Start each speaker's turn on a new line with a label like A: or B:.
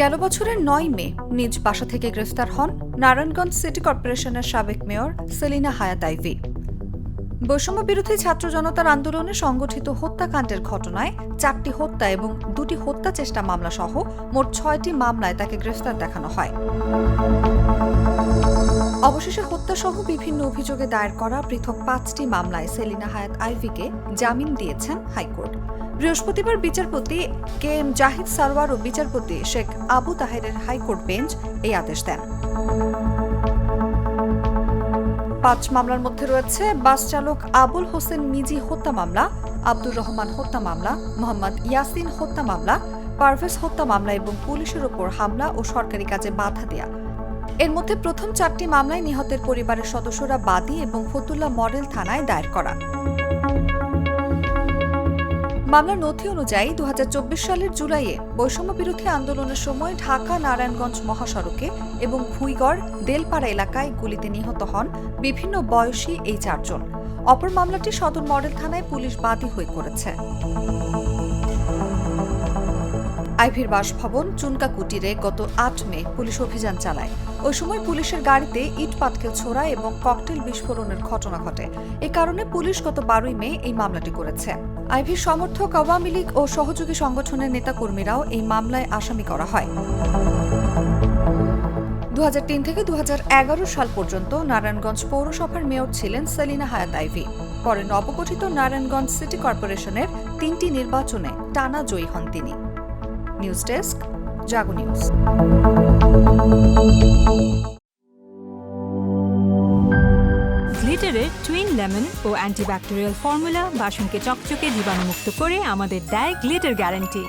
A: গেল বছরের ৯ মে নিজ বাসা থেকে গ্রেফতার হন নারায়ণগঞ্জ সিটি কর্পোরেশনের সাবেক মেয়র সেলিনা হায়াত আইভী। বৈষম্য বিরোধী ছাত্র জনতার আন্দোলনে সংগঠিত হত্যাকাণ্ডের ঘটনায় ৪টি হত্যা এবং ২টি হত্যা চেষ্টা মামলা সহ মোট ৬টি মামলায় তাকে গ্রেফতার দেখানো হয়। অবশেষে হত্যাসহ বিভিন্ন অভিযোগে দায়ের করা পৃথক ৫টি মামলায় সেলিনা হায়াত আইভীকে জামিন দিয়েছেন হাইকোর্ট। বৃহস্পতিবার বিচারপতি কে এম জাহিদ সারওয়ার ও বিচারপতি শেখ আবু তাহেরের হাইকোর্ট বেঞ্চ এই আদেশ দেন। ৫ মামলার মধ্যে রয়েছে বাস চালক আবুল হোসেন মিজি হত্যা মামলা, আব্দুর রহমান হত্যা মামলা, মোহাম্মদ ইয়াসিন হত্যা মামলা, পারভেজ হত্যা মামলা এবং পুলিশের ওপর হামলা ও সরকারি কাজে বাধা দেয়া। এর মধ্যে প্রথম ৪টি মামলায় নিহতের পরিবারের সদস্যরা বাদী এবং ফতুল্লা মডেল থানায় দায়ের করা। মামলার নথি অনুযায়ী ২০২৪ সালের জুলাইয়ে বৈষম্য বিরোধী আন্দোলনের সময় ঢাকা নারায়ণগঞ্জ মহাসড়কে এবং ভুইগড় দেলপাড়া এলাকায় গুলিতে নিহত হন বিভিন্ন বয়সী এই ৪ জন। অপর মামলাটি সদর মডেল থানায় পুলিশ বাদী হয়ে করেছে। আইভীর বাসভবন চুনকা কুটিরে গত ৮ মে পুলিশ অভিযান চালায়। ওই সময় পুলিশের গাড়িতে ইট পাটকেল ছোড়া এবং ককটেল বিস্ফোরণের ঘটনা ঘটে। এ কারণে পুলিশ গত ১২ মে এই মামলাটি করেছে। আইভীর সমর্থক আওয়ামী লীগ ও সহযোগী সংগঠনের নেতাকর্মীরাও এই মামলায় আসামি করা হয়। ২০০৩ থেকে ২০১১ সাল পর্যন্ত নারায়ণগঞ্জ পৌরসভার মেয়র ছিলেন সেলিনা হায়াত আইভী। পরে নবগঠিত নারায়ণগঞ্জ সিটি কর্পোরেশনের ৩টি নির্বাচনে টানা জয়ী হন তিনি। নিউজ ডেস্ক, জাগো নিউজ।
B: গ্লিটারের টুইন লেমন ও অ্যান্টিব্যাকটেরিয়াল ফর্মুলা বাসনকে চকচকে জীবাণুমুক্ত করে আমাদের দেয় গ্লিটার গ্যারান্টি।